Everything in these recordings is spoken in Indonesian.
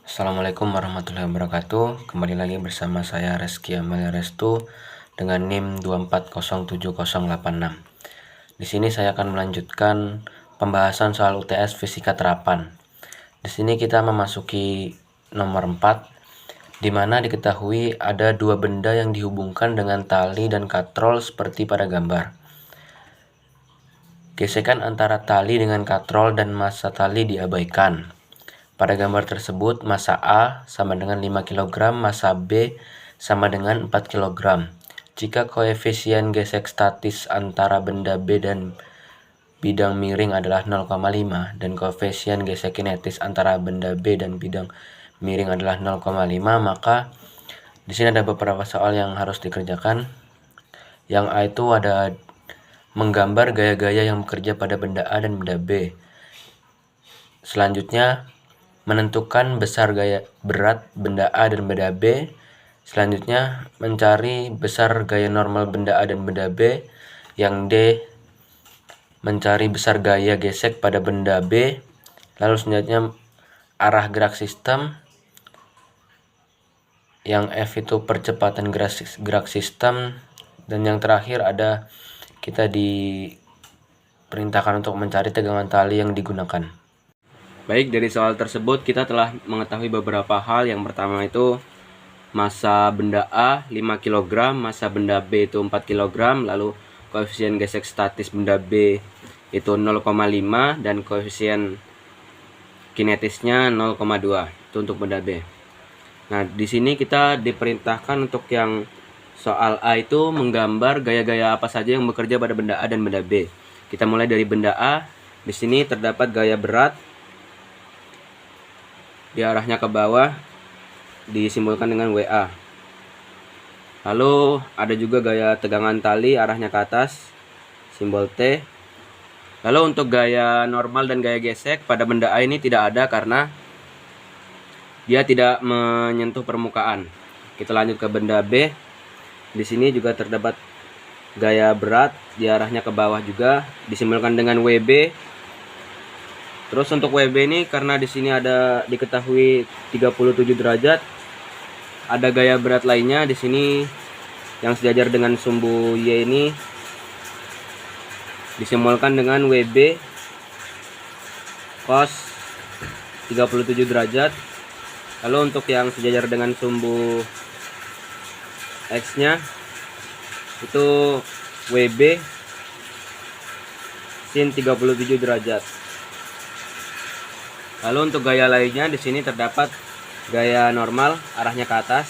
Assalamualaikum warahmatullahi wabarakatuh. Kembali lagi bersama saya Reski Amelia Restu dengan NIM 2407086. Di sini saya akan melanjutkan pembahasan soal UTS Fisika Terapan. Di sini kita memasuki nomor 4, di mana diketahui ada dua benda yang dihubungkan dengan tali dan katrol seperti pada gambar. Gesekan antara tali dengan katrol dan massa tali diabaikan. Pada gambar tersebut, massa A sama dengan 5 kg, massa B sama dengan 4 kg. Jika koefisien gesek statis antara benda B dan bidang miring adalah 0,5 dan koefisien gesek kinetis antara benda B dan bidang miring adalah 0,5, maka di sini ada beberapa soal yang harus dikerjakan. Yang A itu ada menggambar gaya-gaya yang bekerja pada benda A dan benda B. Selanjutnya, menentukan besar gaya berat benda A dan benda B. Selanjutnya, mencari besar gaya normal benda A dan benda B. Yang D, mencari besar gaya gesek pada benda B. Lalu selanjutnya, arah gerak sistem. Yang F itu percepatan gerak sistem. Dan yang terakhir ada kita diperintahkan untuk mencari tegangan tali yang digunakan. Baik, dari soal tersebut kita telah mengetahui beberapa hal. Yang pertama itu massa benda A 5 kg, massa benda B itu 4 kg, lalu koefisien gesek statis benda B itu 0,5 dan koefisien kinetisnya 0,2. Itu untuk benda B. Nah, di sini kita diperintahkan untuk yang soal A itu menggambar gaya-gaya apa saja yang bekerja pada benda A dan benda B. Kita mulai dari benda A. Di sini terdapat gaya berat di arahnya ke bawah disimbolkan dengan WA. Lalu ada juga gaya tegangan tali arahnya ke atas, simbol T. Lalu untuk gaya normal dan gaya gesek pada benda A ini tidak ada karena dia tidak menyentuh permukaan. Kita lanjut ke benda B. Di sini juga terdapat gaya berat di arahnya ke bawah juga disimbolkan dengan WB. Terus untuk WB ini karena di sini ada diketahui 37 derajat, ada gaya berat lainnya di sini yang sejajar dengan sumbu Y ini disimbolkan dengan WB cos 37 derajat. Lalu untuk yang sejajar dengan sumbu X-nya itu WB sin 37 derajat. Lalu untuk gaya lainnya di sini terdapat gaya normal arahnya ke atas.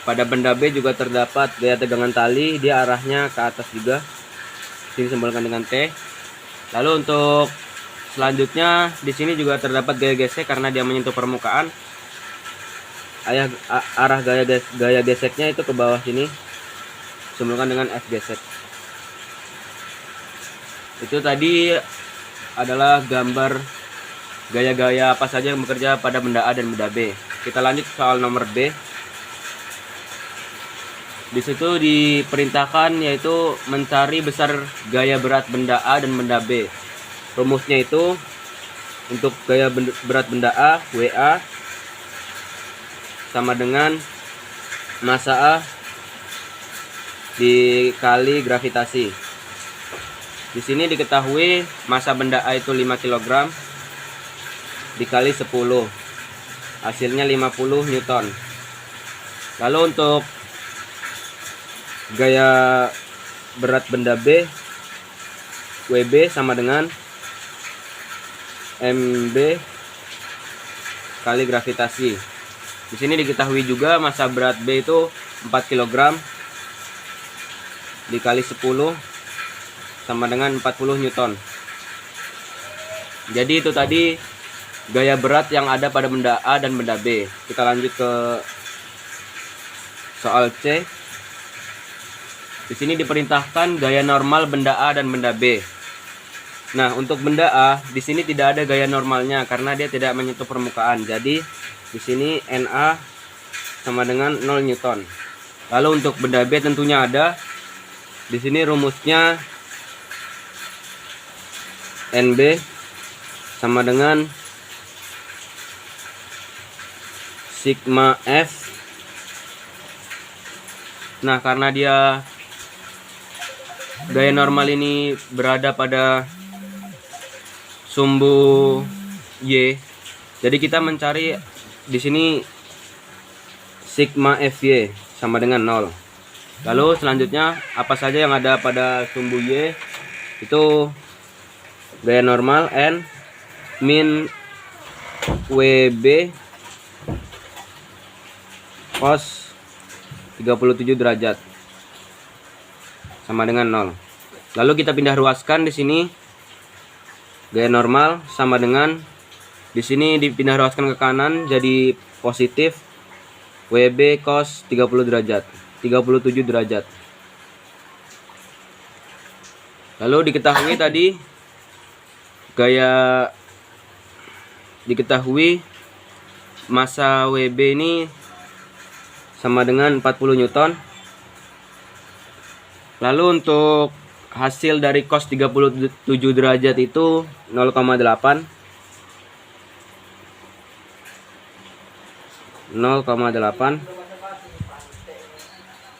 Pada benda B juga terdapat gaya tegangan tali, dia arahnya ke atas juga. Sini simbolkan dengan T. Lalu untuk selanjutnya di sini juga terdapat gaya gesek karena dia menyentuh permukaan. Arah gaya geseknya itu ke bawah sini. Simbolkan dengan F gesek. Itu tadi adalah gambar gaya-gaya apa saja yang bekerja pada benda A dan benda B. Kita lanjut soal nomor B. Di situ diperintahkan yaitu mencari besar gaya berat benda A dan benda B. Rumusnya itu untuk gaya berat benda A, WA sama dengan massa A dikali gravitasi. Di sini diketahui massa benda A itu 5 kg dikali 10. Hasilnya 50 Newton. Lalu untuk gaya berat benda B, WB sama dengan MB kali gravitasi. Di sini diketahui juga massa berat B itu 4 kg dikali 10 sama dengan 40 Newton. Jadi itu tadi gaya berat yang ada pada benda A dan benda B. Kita lanjut ke soal C. Di sini diperintahkan gaya normal benda A dan benda B. Nah, untuk benda A di sini tidak ada gaya normalnya karena dia tidak menyentuh permukaan. Jadi di sini NA sama dengan 0 Newton. Lalu untuk benda B tentunya ada. Di sini rumusnya NB sama dengan sigma F. Nah, karena dia gaya normal ini berada pada sumbu Y, jadi kita mencari di sini sigma Fy sama dengan 0. Lalu selanjutnya apa saja yang ada pada sumbu Y itu gaya normal N min WB cos 37 derajat sama dengan 0. Lalu kita pindah ruaskan di sini gaya normal sama dengan di sini dipindah ruaskan ke kanan jadi positif WB cos 37 derajat. Lalu diketahui massa WB ini sama dengan 40 Newton. Lalu untuk hasil dari cos 37 derajat itu 0,8.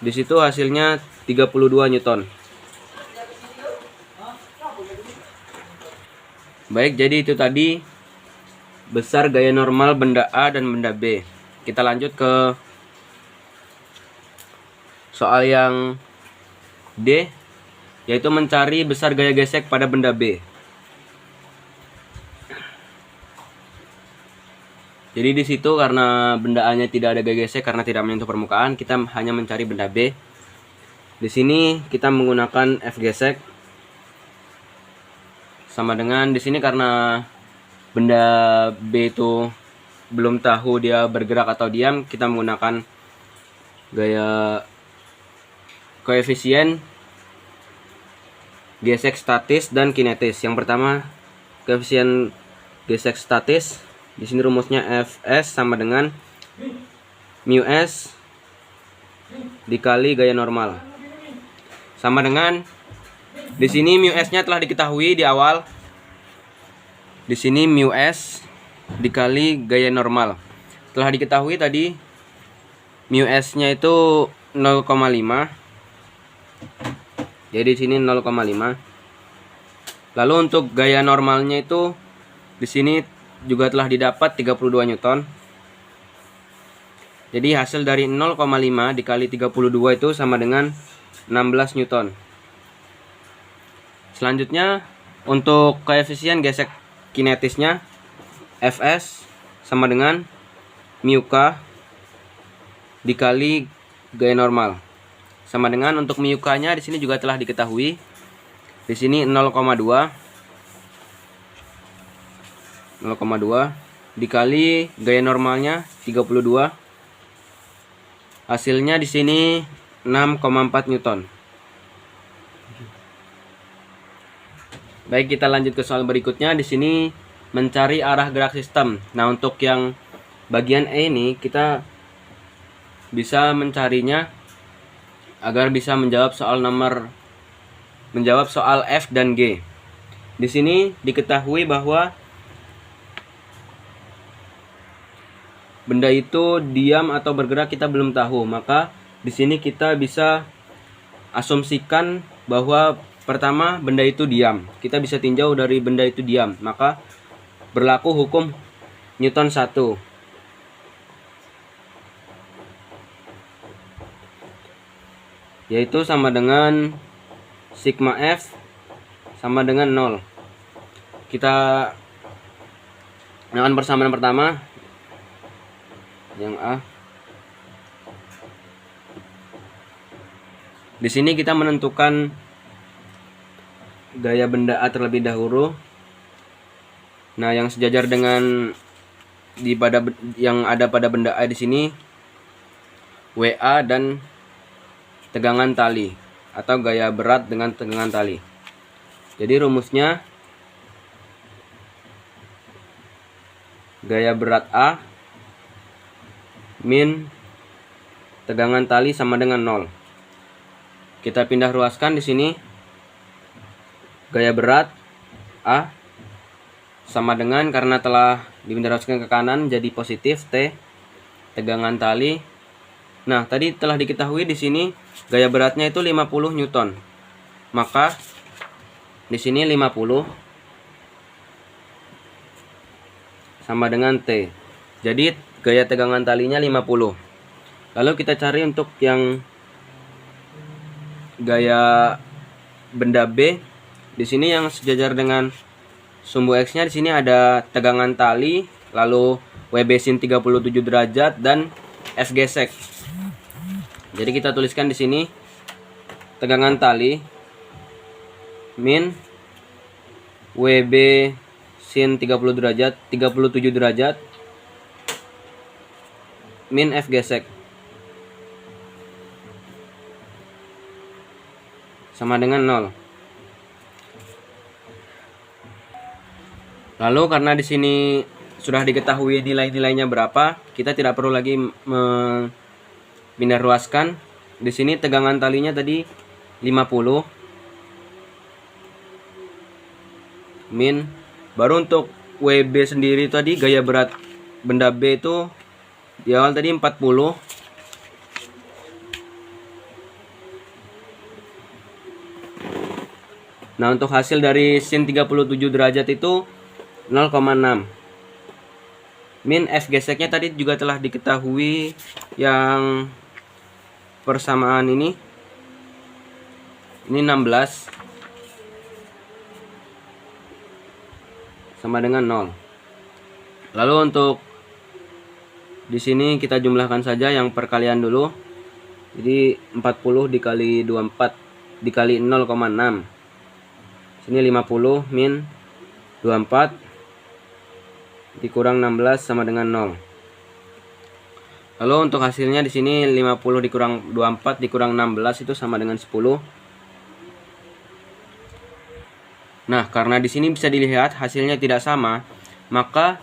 Di situ hasilnya 32 Newton. Baik, jadi itu tadi besar gaya normal benda A dan benda B. Kita lanjut ke soal yang D, yaitu mencari besar gaya gesek pada benda B. Jadi di situ karena benda A-nya tidak ada gaya gesek karena tidak menyentuh permukaan, kita hanya mencari benda B. Di sini kita menggunakan F gesek sama dengan di sini karena benda B itu belum tahu dia bergerak atau diam, kita menggunakan gaya koefisien gesek statis dan kinetis. Yang pertama, koefisien gesek statis. Di sini rumusnya Fs sama dengan mu s dikali gaya normal. Sama dengan di sini mu s-nya telah diketahui di awal. Di sini mu s dikali gaya normal. Telah diketahui tadi mu s-nya itu 0,5. Jadi di sini 0,5. Lalu untuk gaya normalnya itu di sini juga telah didapat 32 Newton. Jadi hasil dari 0,5 dikali 32 itu sama dengan 16 Newton. Selanjutnya untuk koefisien gesek kinetisnya Fs sama dengan mu k dikali gaya normal. Sama dengan untuk mu k-nya di sini juga telah diketahui. Di sini 0,2 dikali gaya normalnya 32. Hasilnya di sini 6,4 Newton. Baik, kita lanjut ke soal berikutnya. Di sini mencari arah gerak sistem. Nah, untuk yang bagian E ini kita bisa mencarinya agar bisa menjawab soal F dan G. Di sini diketahui bahwa benda itu diam atau bergerak kita belum tahu. Maka di sini kita bisa asumsikan bahwa pertama benda itu diam. Kita bisa tinjau dari benda itu diam. Maka berlaku hukum Newton 1. Yaitu sama dengan sigma F sama dengan 0. Kita gunakan persamaan pertama yang A. Di sini kita menentukan gaya benda A terlebih dahulu. Nah, yang sejajar dengan yang ada pada benda A di sini WA dan tegangan tali atau gaya berat dengan tegangan tali. Jadi rumusnya gaya berat A min tegangan tali sama dengan 0. Kita pindah ruaskan di sini. Gaya berat A sama dengan, karena telah dibentangkan ke kanan jadi positif T tegangan tali. Nah, tadi telah diketahui di sini gaya beratnya itu 50 Newton. Maka di sini 50 sama dengan T. Jadi gaya tegangan talinya 50. Lalu kita cari untuk yang gaya benda B. Di sini yang sejajar dengan sumbu X-nya, di sini ada tegangan tali, lalu WB sin 37 derajat dan F gesek. Jadi kita tuliskan di sini tegangan tali min WB sin 37 derajat min F gesek sama dengan 0. Lalu karena di sini sudah diketahui nilai-nilainya berapa, kita tidak perlu lagi pindah ruaskan. Di sini tegangan talinya tadi 50 min, baru untuk WB sendiri tadi gaya berat benda B itu di awal tadi 40. Nah, untuk hasil dari sin 37 derajat itu 0,6. Min F geseknya tadi juga telah diketahui, yang persamaan ini 16 sama dengan 0. Lalu untuk di sini kita jumlahkan saja yang perkalian dulu. Jadi 40 dikali 24 dikali 0,6. Sini 50 min 24 dikurang 16 sama dengan 0. Lalu untuk hasilnya di sini 50 dikurang 24 dikurang 16 itu sama dengan 10. Nah, karena di sini bisa dilihat hasilnya tidak sama, maka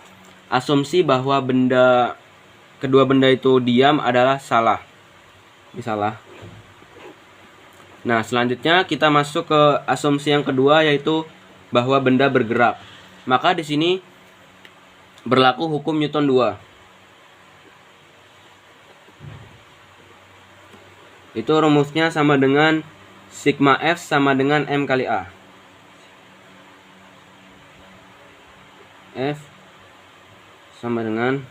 asumsi bahwa kedua benda itu diam adalah salah. Ini salah. Nah, selanjutnya kita masuk ke asumsi yang kedua, yaitu bahwa benda bergerak. Maka di sini berlaku hukum Newton 2. Itu rumusnya sama dengan sigma F sama dengan M kali A. F sama dengan,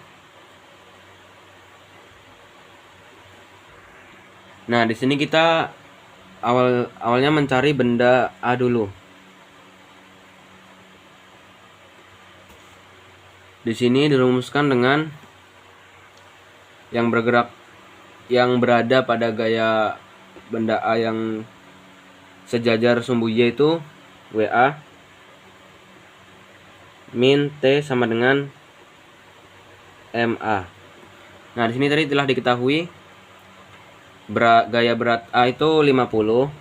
nah di sini kita awalnya mencari benda A dulu. Di sini dirumuskan dengan yang bergerak, yang berada pada gaya benda A yang sejajar sumbu Y itu WA min T sama dengan MA. Nah, di sini tadi telah diketahui gaya berat A itu 50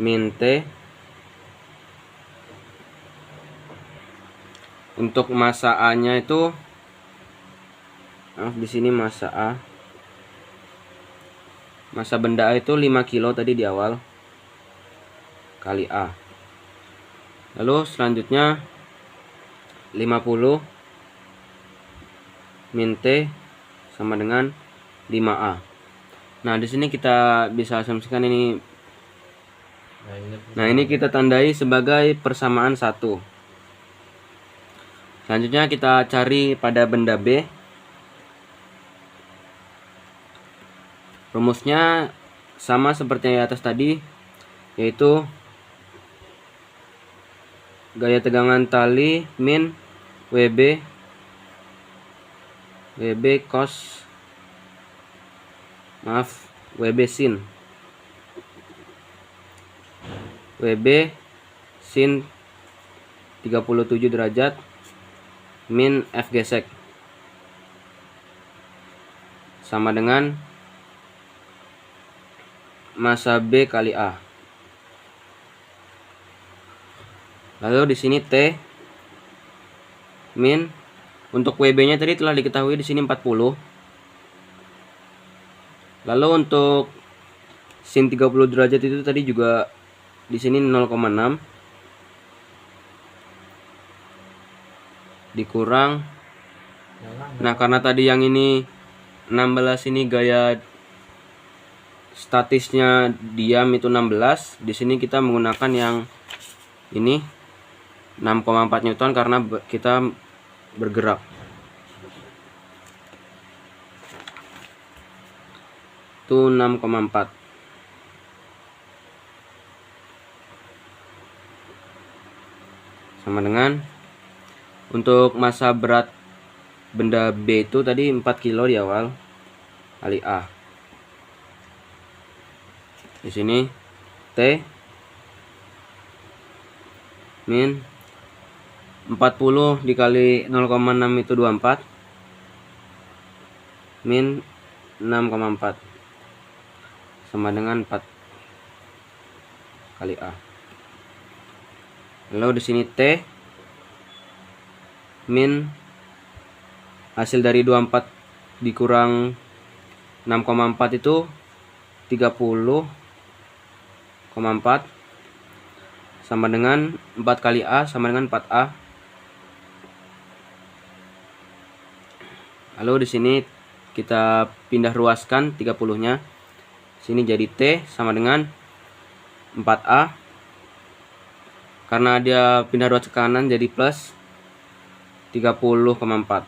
min T. Untuk massa A-nya itu, di sini massa A, massa benda A itu 5 kilo tadi di awal kali A. Lalu selanjutnya 50 min T sama dengan 5A. Nah, di sini kita bisa asumsikan ini. Nah, ini kita tandai sebagai persamaan 1. Selanjutnya kita cari pada benda B. Rumusnya sama seperti yang atas tadi, yaitu gaya tegangan tali min WB cos, WB sin sin 37 derajat min F gesek sama dengan massa B kali A. Lalu di sini T min, untuk WB-nya tadi telah diketahui di sini 40. Lalu untuk sin 30 derajat itu tadi juga di sini 0,6. dikurang. Nah, karena tadi yang ini 16 ini gaya statisnya diam itu 16, di sini kita menggunakan yang ini 6,4 Newton karena kita bergerak. Itu 6,4. Sama dengan untuk massa berat benda B itu tadi 4 kilo di awal kali A. Di sini T min 40 dikali 0,6 itu 24 min 6,4 sama dengan 4 kali A. Lalu di sini T min hasil dari 24 dikurang 6,4 itu 30,4 sama dengan 4 kali A sama dengan 4A. Lalu di sini kita pindah ruaskan 30-nya. Sini jadi T sama dengan 4A. Karena dia pindah ruas ke kanan jadi plus 30,4.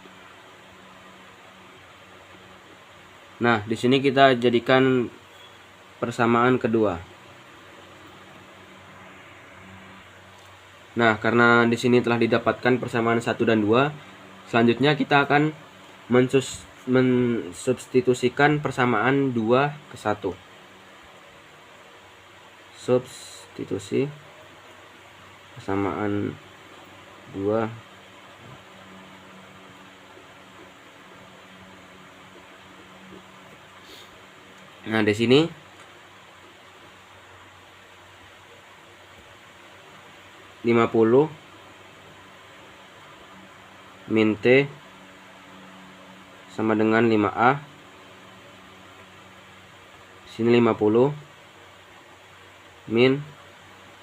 Nah, di sini kita jadikan persamaan kedua. Nah, karena di sini telah didapatkan persamaan 1 dan 2, selanjutnya kita akan mensubstitusikan persamaan 2 ke 1. Substitusi persamaan 2 . Nah, di sini (50) min T sama dengan 5A. Sini 50 min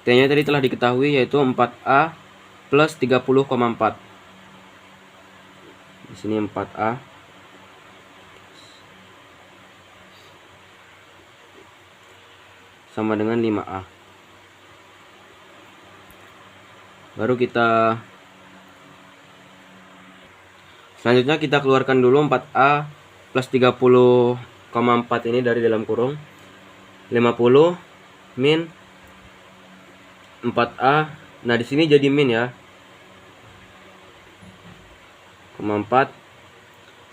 T-nya tadi telah diketahui yaitu 4A plus 30,4. Di sini 4A sama dengan 5A. Baru selanjutnya kita keluarkan dulu 4A plus 30,4 ini dari dalam kurung. 50 min 4A. Nah, di sini jadi min ya. 4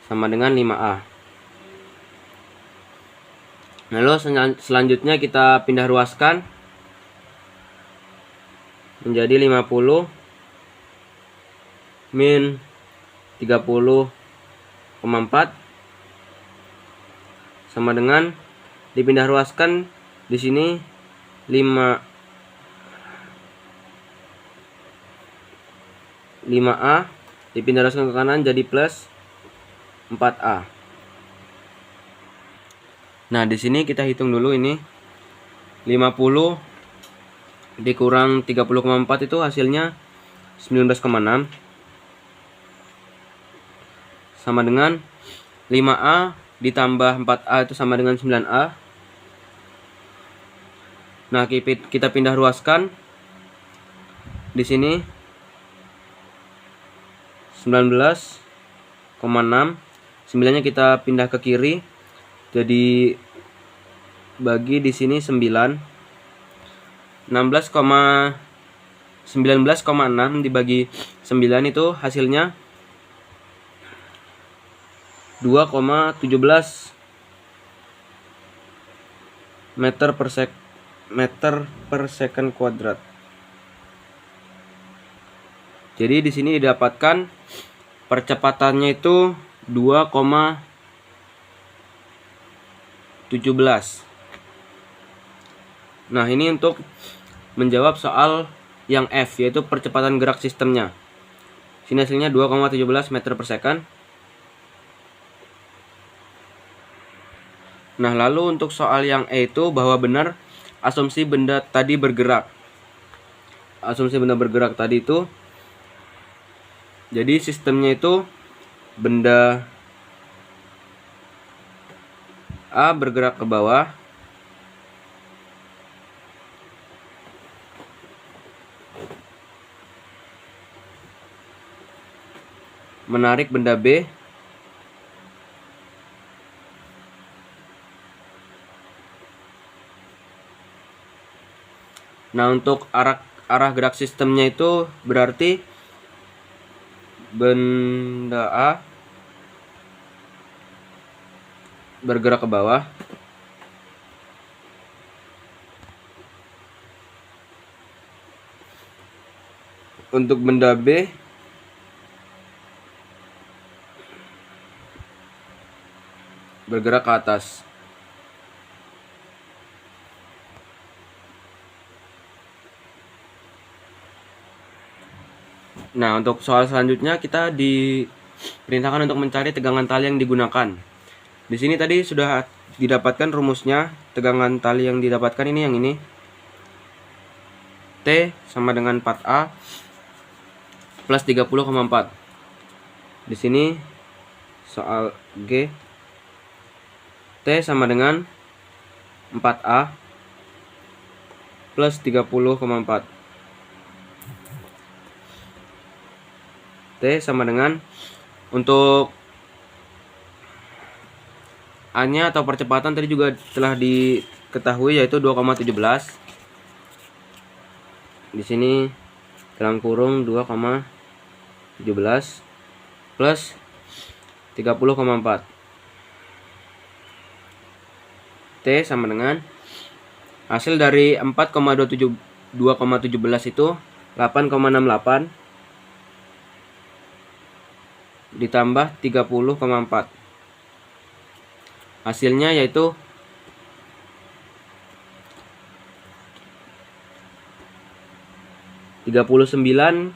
sama dengan 5A. Lalu selanjutnya kita pindah ruaskan menjadi 50 min 30,4 sama dengan dipindah ruaskan di sini 5A dipindah ruaskan ke kanan jadi plus 4A. Nah, di sini kita hitung dulu ini 50 dikurang 30,4 itu hasilnya 19,6 sama dengan 5A ditambah 4A itu sama dengan 9A. Nah, kita pindah ruaskan di sini 19,6. 9-nya kita pindah ke kiri. Jadi bagi di sini 19,6 dibagi 9 itu hasilnya 2,17 meter per second kuadrat. Jadi di sini didapatkan percepatannya itu 2,17. Nah, ini untuk menjawab soal yang F, yaitu percepatan gerak sistemnya. Sini hasilnya 2,17 meter per second. Nah, lalu untuk soal yang E itu bahwa benar asumsi benda tadi bergerak. Asumsi benda bergerak tadi itu Jadi sistemnya itu benda A bergerak ke bawah, menarik benda B Nah, untuk arah gerak sistemnya itu berarti benda A bergerak ke bawah, untuk benda B bergerak ke atas. Nah, untuk soal selanjutnya kita diperintahkan untuk mencari tegangan tali yang digunakan. Di sini tadi sudah didapatkan rumusnya. Tegangan tali yang didapatkan ini yang ini. T sama dengan 4A plus 30,4. Di sini soal G, T sama dengan 4A plus 30,4. T sama dengan, untuk A-nya atau percepatan tadi juga telah diketahui, yaitu 2,17. Di sini dalam kurung 2,17 plus 30,4. T sama dengan, hasil dari 2,17 itu 8,68 ditambah 30,4. Hasilnya yaitu 39,08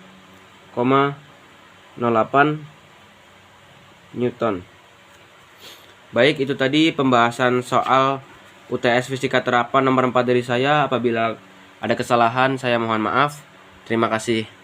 Newton. Baik, itu tadi pembahasan soal UTS Fisika Terapan nomor 4 dari saya. Apabila ada kesalahan, saya mohon maaf. Terima kasih.